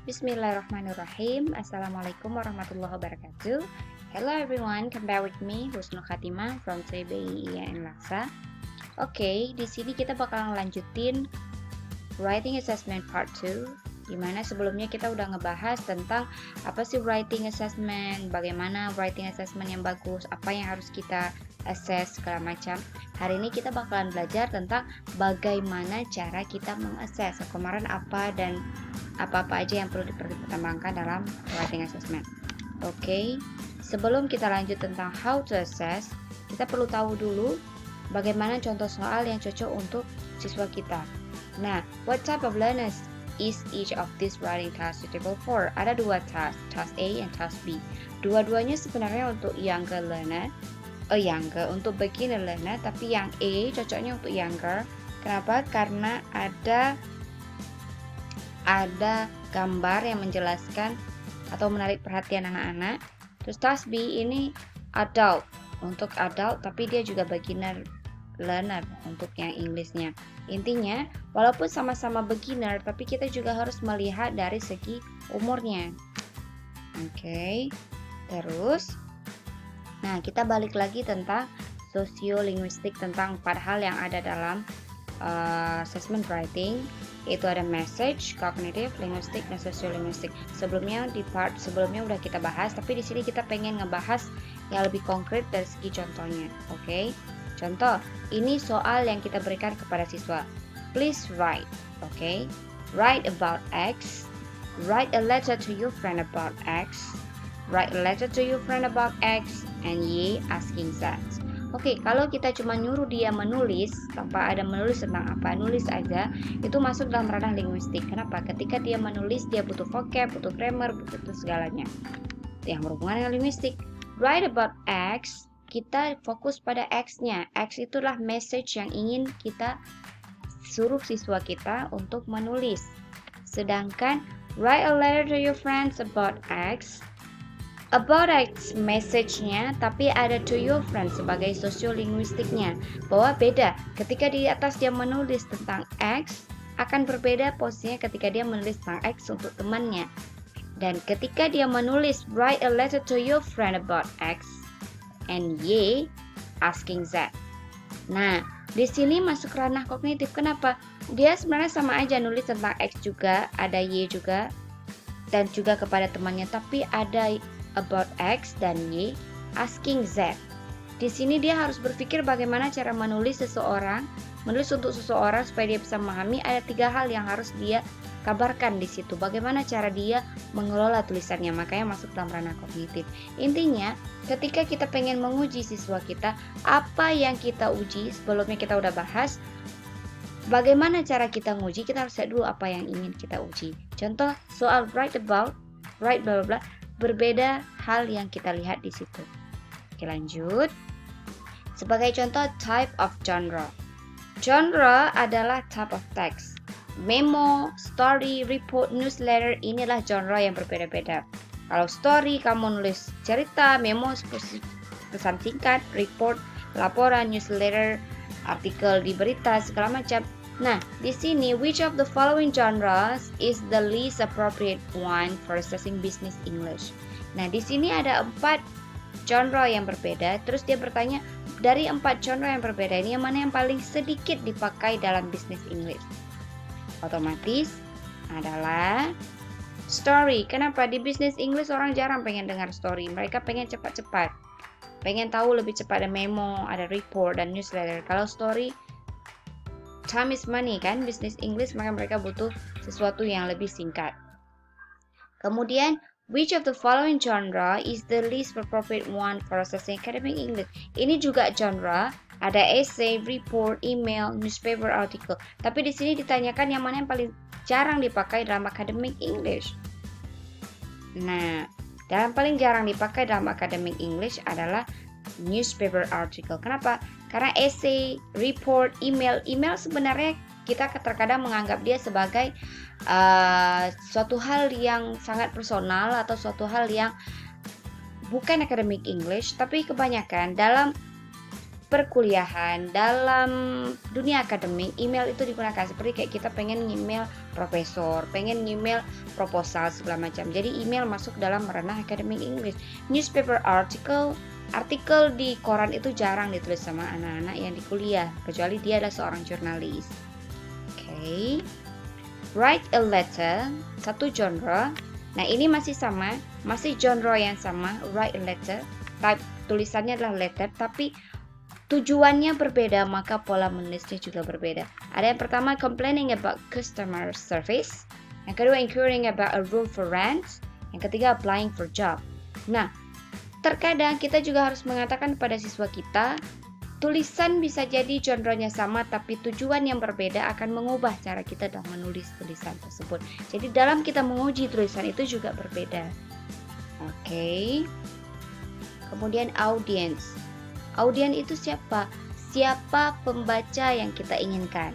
Bismillahirrahmanirrahim. Assalamualaikum warahmatullahi wabarakatuh. Hello everyone, come back with me Husnul Khatimah from TBIIN Laksa. Oke, di sini kita bakalan lanjutin Writing Assessment Part 2, dimana sebelumnya kita udah ngebahas tentang apa sih writing assessment, bagaimana writing assessment yang bagus, apa yang harus kita assess segala macam. Hari ini kita bakalan belajar tentang bagaimana cara kita mengassess kemarin apa dan apa-apa aja yang perlu dipertimbangkan dalam writing assessment. Oke, sebelum kita lanjut tentang how to assess, kita perlu tahu dulu bagaimana contoh soal yang cocok untuk siswa kita. Nah, what type of learners is each of these writing tasks suitable for? Ada dua task, task A and task B. Dua-duanya sebenarnya untuk younger learner, untuk beginner learner, tapi yang A cocoknya untuk younger. Kenapa? Karena ada gambar yang menjelaskan atau menarik perhatian anak-anak. Terus task B ini adult, untuk adult, tapi dia juga beginner learner untuk yang Englishnya. Intinya, walaupun sama-sama beginner, tapi kita juga harus melihat dari segi umurnya. Oke, terus nah, kita balik lagi tentang sosiolinguistik, tentang 4 hal yang ada dalam assessment writing, yaitu ada message, cognitive, linguistik, dan sosiolinguistik. Sebelumnya di part sebelumnya udah kita bahas, tapi di sini kita pengen ngebahas yang lebih konkret dari segi contohnya. Oke. Contoh, ini soal yang kita berikan kepada siswa. Please write, okay? Write about X. Write a letter to your friend about X. Write a letter to your friend about X and Y asking Z. Oke, kalau kita cuma nyuruh dia menulis tanpa ada menulis tentang apa, nulis aja, itu masuk dalam ranah linguistik. Kenapa? Ketika dia menulis, dia butuh vocab, butuh grammar, butuh segalanya yang berhubungan dengan linguistik. Write about X, kita fokus pada X-nya. X itulah message yang ingin kita suruh siswa kita untuk menulis. Sedangkan write a letter to your friends about X, message-nya, tapi ada to your friends sebagai sosiolinguistiknya, bahwa beda ketika di atas dia menulis tentang X, akan berbeda posisinya ketika dia menulis tentang X untuk temannya. Dan ketika dia menulis write a letter to your friend about X and Y asking Z. Nah, di sini masuk ranah kognitif. Kenapa? Dia sebenarnya sama aja nulis tentang X juga, ada Y juga, dan juga kepada temannya, tapi ada about X dan Y asking Z. Di sini dia harus berpikir bagaimana cara menulis untuk seseorang supaya dia bisa memahami. Ada 3 hal yang harus dia kabarkan di situ. Bagaimana cara dia mengelola tulisannya, makanya masuk dalam ranah kognitif. Intinya, ketika kita pengen menguji siswa kita, apa yang kita uji sebelumnya kita udah bahas. Bagaimana cara kita nguji, kita harus lihat dulu apa yang ingin kita uji. Contoh soal write bla bla bla, berbeda hal yang kita lihat di situ. Oke, lanjut. Sebagai contoh, type of genre. Genre adalah type of text. Memo, story, report, newsletter, inilah genre yang berbeda-beda. Kalau story, kamu nulis cerita, memo, pesan singkat, report, laporan, newsletter, artikel di berita, segala macam. Nah, di sini, which of the following genres is the least appropriate one for assessing business English? Nah, di sini ada 4 genre yang berbeda. Terus dia bertanya, dari 4 genre yang berbeda ini, yang mana yang paling sedikit dipakai dalam business English? Otomatis adalah story. Kenapa? Di business English orang jarang pengen dengar story. Mereka pengen cepat-cepat, pengen tahu lebih cepat. Ada memo, ada report, dan newsletter. Kalau story, time is money kan, business English, maka mereka butuh sesuatu yang lebih singkat. Kemudian, which of the following genre is the least appropriate one for assessing academic English? Ini juga genre, ada essay, report, email, newspaper, article. Tapi di sini ditanyakan yang mana yang paling jarang dipakai dalam academic English. Nah, yang paling jarang dipakai dalam academic English adalah newspaper, article. Kenapa? Karena essay, report, email sebenarnya kita terkadang menganggap dia sebagai suatu hal yang sangat personal atau suatu hal yang bukan academic English, tapi kebanyakan dalam perkuliahan, dalam dunia akademik, email itu digunakan seperti kayak kita pengen email profesor, pengen email proposal segala macam. Jadi email masuk dalam ranah akademik English. Newspaper artikel di koran itu jarang ditulis sama anak-anak yang di kuliah, kecuali dia adalah seorang jurnalis. Oke. Write a letter, satu genre. Nah, ini masih sama, masih genre yang sama, write a letter. Type tulisannya adalah letter, tapi tujuannya berbeda, maka pola menulisnya juga berbeda. Ada yang pertama, complaining about customer service. Yang kedua, inquiring about a room for rent. Yang ketiga, applying for job. Nah, terkadang kita juga harus mengatakan kepada siswa kita, tulisan bisa jadi genre-nya sama, tapi tujuan yang berbeda akan mengubah cara kita dalam menulis tulisan tersebut. Jadi dalam kita menguji tulisan itu juga berbeda. Oke. Kemudian audience. Audiens itu siapa? Siapa pembaca yang kita inginkan?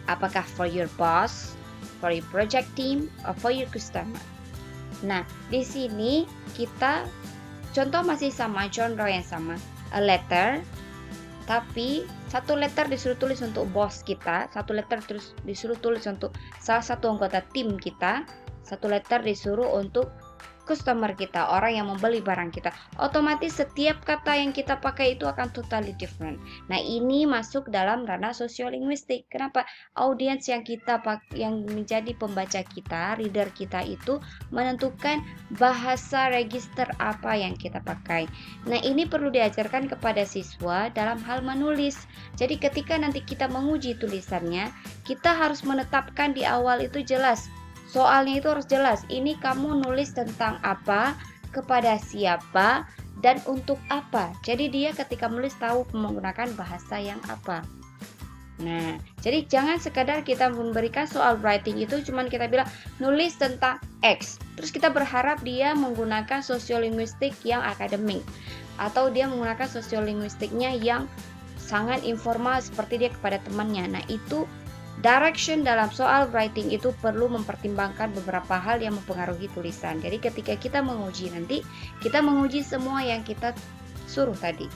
Apakah for your boss, for your project team, or for your customer? Nah, di sini kita contoh masih sama, genre yang sama, a letter, tapi satu letter disuruh tulis untuk bos kita, satu letter terus disuruh tulis untuk salah satu anggota tim kita, satu letter disuruh untuk customer kita, orang yang membeli barang kita. Otomatis setiap kata yang kita pakai itu akan totally different. Nah, ini masuk dalam ranah sosiolinguistik. Kenapa? Audiens yang yang menjadi pembaca kita, reader kita itu menentukan bahasa register apa yang kita pakai. Nah, ini perlu diajarkan kepada siswa dalam hal menulis. Jadi ketika nanti kita menguji tulisannya, kita harus menetapkan di awal itu jelas. Soalnya itu harus jelas, ini kamu nulis tentang apa, kepada siapa, dan untuk apa. Jadi dia ketika menulis tahu menggunakan bahasa yang apa. Nah, jadi jangan sekadar kita memberikan soal writing itu cuman kita bilang nulis tentang X. Terus kita berharap dia menggunakan sosiolinguistik yang akademik. Atau dia menggunakan sosiolinguistiknya yang sangat informal seperti dia kepada temannya. Nah, itu direction dalam soal writing itu perlu mempertimbangkan beberapa hal yang mempengaruhi tulisan. Jadi ketika kita menguji nanti, kita menguji semua yang kita suruh tadi.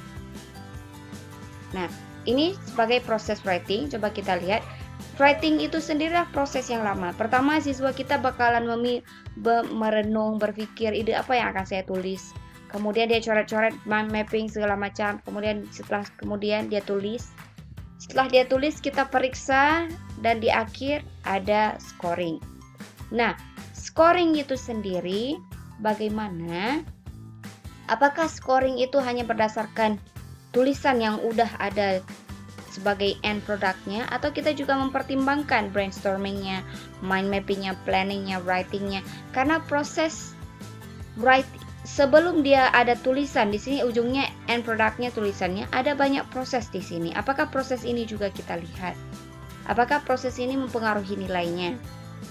Nah, ini sebagai proses writing. Coba kita lihat. Writing itu sendirilah proses yang lama. Pertama, siswa kita bakalan merenung, berpikir ide apa yang akan saya tulis. Kemudian dia coret-coret, mapping segala macam. Kemudian dia tulis. Setelah dia tulis, kita periksa dan di akhir ada scoring. Nah, scoring itu sendiri bagaimana? Apakah scoring itu hanya berdasarkan tulisan yang udah ada sebagai end produknya, atau kita juga mempertimbangkan brainstormingnya, mind mappingnya, planningnya, writingnya? Karena proses sebelum dia ada tulisan di sini, ujungnya end produknya tulisannya, ada banyak proses di sini. Apakah proses ini juga kita lihat? Apakah proses ini mempengaruhi nilainya?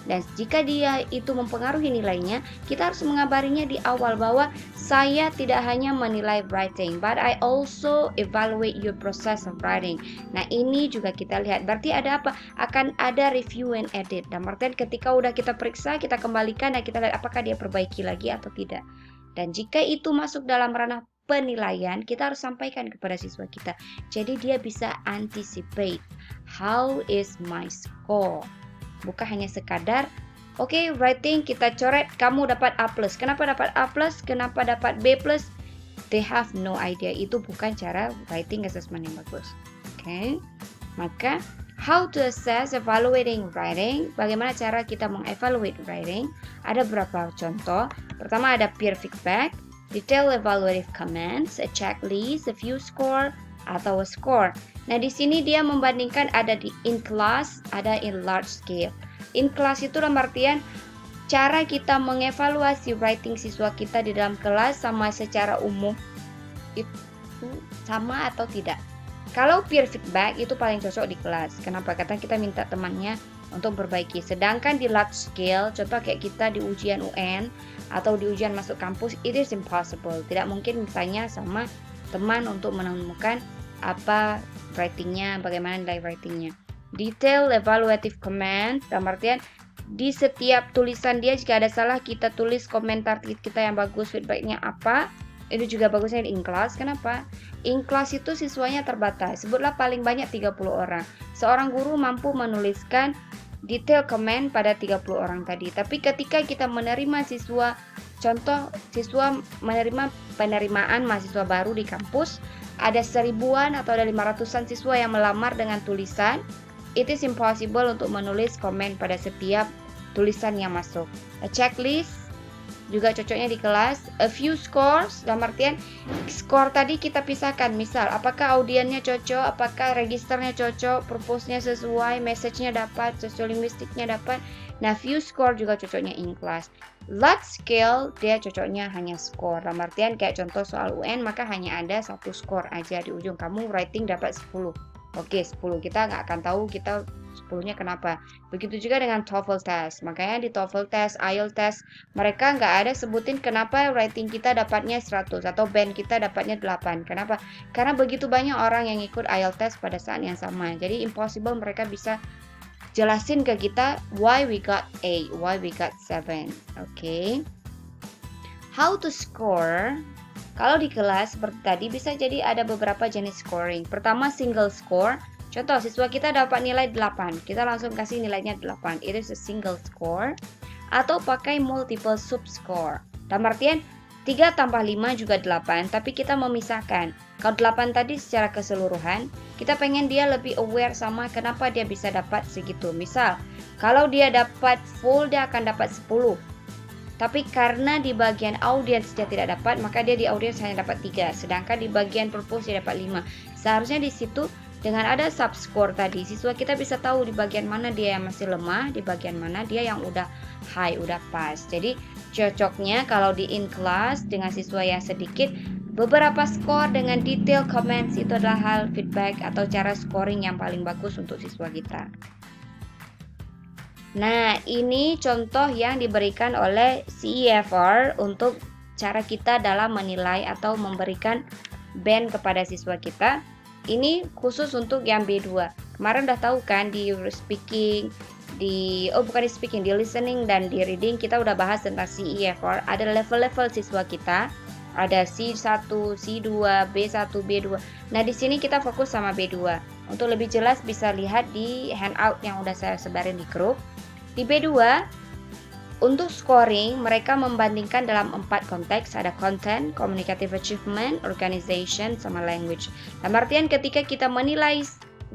Dan jika dia itu mempengaruhi nilainya, kita harus mengabarinya di awal bahwa saya tidak hanya menilai writing, but I also evaluate your process of writing. Nah, ini juga kita lihat. Berarti ada apa? Akan ada review and edit. Dan artian ketika udah kita periksa, kita kembalikan dan kita lihat apakah dia perbaiki lagi atau tidak. Dan jika itu masuk dalam ranah penilaian, kita harus sampaikan kepada siswa kita. Jadi dia bisa anticipate, how is my score? Bukan hanya sekadar, oke, writing kita coret, kamu dapat A+. Kenapa dapat A+? Kenapa dapat B+? They have no idea. Itu bukan cara writing assessment yang bagus. Oke, maka how to assess evaluating writing? Bagaimana cara kita mengevaluate writing? Ada beberapa contoh. Pertama ada peer feedback, detailed evaluative comments, a checklist, a view score, atau a score. Nah, di sini dia membandingkan ada di in class, ada in large scale. In class itu dalam artian cara kita mengevaluasi writing siswa kita di dalam kelas sama secara umum itu sama atau tidak. Kalau peer feedback itu paling cocok di kelas. Kenapa? Karena kita minta temannya untuk memperbaiki. Sedangkan di large scale, contoh kayak kita di ujian UN atau di ujian masuk kampus, it is impossible. Tidak mungkin misalnya sama teman untuk menemukan apa writingnya, bagaimana nilai writingnya. Detail evaluative comment, dalam artian di setiap tulisan dia jika ada salah kita tulis komentar kita yang bagus, feedbacknya apa. Ini juga bagusnya di in-class. Kenapa? In-class itu siswanya terbatas. Sebutlah paling banyak 30 orang. Seorang guru mampu menuliskan detail komen pada 30 orang tadi. Tapi ketika kita menerima siswa, contoh siswa menerima penerimaan mahasiswa baru di kampus, ada 1000-an atau ada 500-an siswa yang melamar dengan tulisan, it is impossible untuk menulis komen pada setiap tulisan yang masuk. A checklist juga cocoknya di kelas. A few scores, dalam artian skor tadi kita pisahkan. Misal, apakah audiennya cocok, apakah registernya cocok, purpose-nya sesuai, message-nya dapat, sosiolinguistiknya dapat. Nah, few score juga cocoknya in class. Large scale, dia cocoknya hanya skor. Dalam artian kayak contoh soal UN, maka hanya ada 1 skor aja di ujung. Kamu writing dapat 10. Oke, 10. Kita nggak akan tahu kita 10-nya kenapa. Begitu juga dengan TOEFL test. Makanya di TOEFL test, IELTS test, mereka nggak ada sebutin kenapa writing kita dapatnya 100 atau band kita dapatnya 8. Kenapa? Karena begitu banyak orang yang ikut IELTS test pada saat yang sama. Jadi impossible mereka bisa jelasin ke kita why we got 8, why we got 7. Oke. How to score? Kalau di kelas seperti tadi bisa jadi ada beberapa jenis scoring. Pertama single score. Contoh siswa kita dapat nilai 8. Kita langsung kasih nilainya 8. Itu a single score. Atau pakai multiple sub score. Dalam artian 3 tambah 5 juga 8. Tapi kita memisahkan. Kalau 8 tadi secara keseluruhan, kita pengen dia lebih aware sama kenapa dia bisa dapat segitu. Misal, kalau dia dapat full dia akan dapat 10. Tapi karena di bagian audience dia tidak dapat, maka dia di audience hanya dapat 3. Sedangkan di bagian purpose dia dapat 5. Seharusnya di situ dengan ada subscore tadi, siswa kita bisa tahu di bagian mana dia yang masih lemah, di bagian mana dia yang udah high, udah pas. Jadi cocoknya kalau di in class dengan siswa yang sedikit, beberapa skor dengan detail comments itu adalah hal feedback atau cara scoring yang paling bagus untuk siswa kita. Nah, ini contoh yang diberikan oleh CEFR untuk cara kita dalam menilai atau memberikan band kepada siswa kita. Ini khusus untuk yang B2. Kemarin udah tahu kan di speaking, di listening dan di reading kita udah bahas tentang CEFR. Ada level-level siswa kita. Ada C1, C2, B1, B2. Nah, di sini kita fokus sama B2. Untuk lebih jelas bisa lihat di handout yang udah saya sebarin di grup. Di B2, untuk scoring, mereka membandingkan dalam 4 konteks. Ada content, communicative achievement, organization, sama language. Dalam artian ketika kita menilai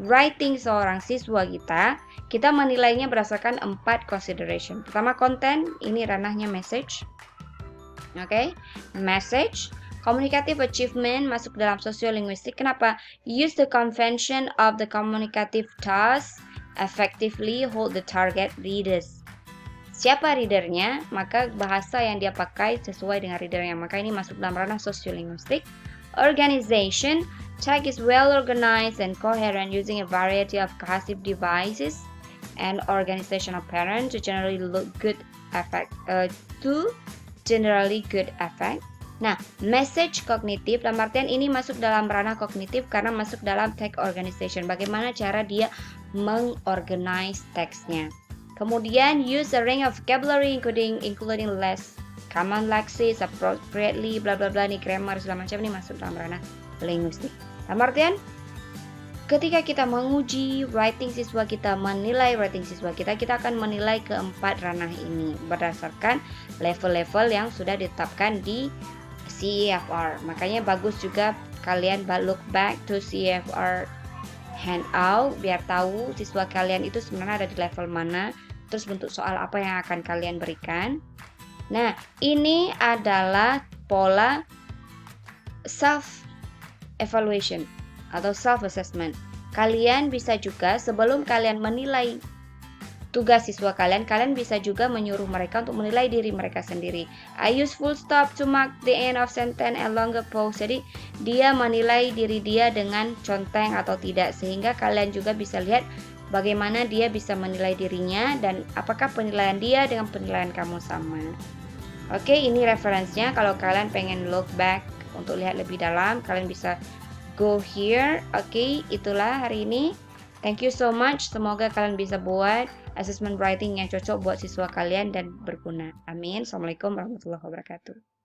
writing seorang siswa kita menilainya berdasarkan 4 consideration. Pertama, content, ini ranahnya message. Oke, message. Communicative achievement masuk dalam sosiolinguistik. Kenapa? Use the convention of the communicative task effectively hold the target readers. Siapa readernya, maka bahasa yang dia pakai sesuai dengan readernya. Maka ini masuk dalam ranah sosiolinguistik. Organization, tag is well organized and coherent using a variety of cohesive devices and organizational pattern to generally good effect. Nah, message kognitif, dalam artian ini masuk dalam ranah kognitif karena masuk dalam tag organization. Bagaimana cara dia mengorganize teksnya. Kemudian use a range of vocabulary including less common lexis, appropriately, bla bla bla, nih grammar segala macam ini masuk dalam ranah linguistik. Dalam artian ketika kita menguji writing siswa kita, menilai writing siswa kita akan menilai keempat ranah ini berdasarkan level-level yang sudah ditetapkan di CEFR. Makanya bagus juga kalian look back to CEFR handout biar tahu siswa kalian itu sebenarnya ada di level mana, terus bentuk soal apa yang akan kalian berikan. Nah, ini adalah pola self evaluation atau self assessment. Kalian bisa juga sebelum kalian menilai tugas siswa kalian bisa juga menyuruh mereka untuk menilai diri mereka sendiri. I use full stop to mark the end of sentence and longer pause. Jadi dia menilai diri dia dengan conteng atau tidak, sehingga kalian juga bisa lihat bagaimana dia bisa menilai dirinya dan apakah penilaian dia dengan penilaian kamu sama. Oke, ini referensinya. Kalau kalian pengen look back untuk lihat lebih dalam, kalian bisa go here. Oke, itulah hari ini. Thank you so much. Semoga kalian bisa buat assessment writing yang cocok buat siswa kalian dan berguna. Amin. Assalamualaikum warahmatullahi wabarakatuh.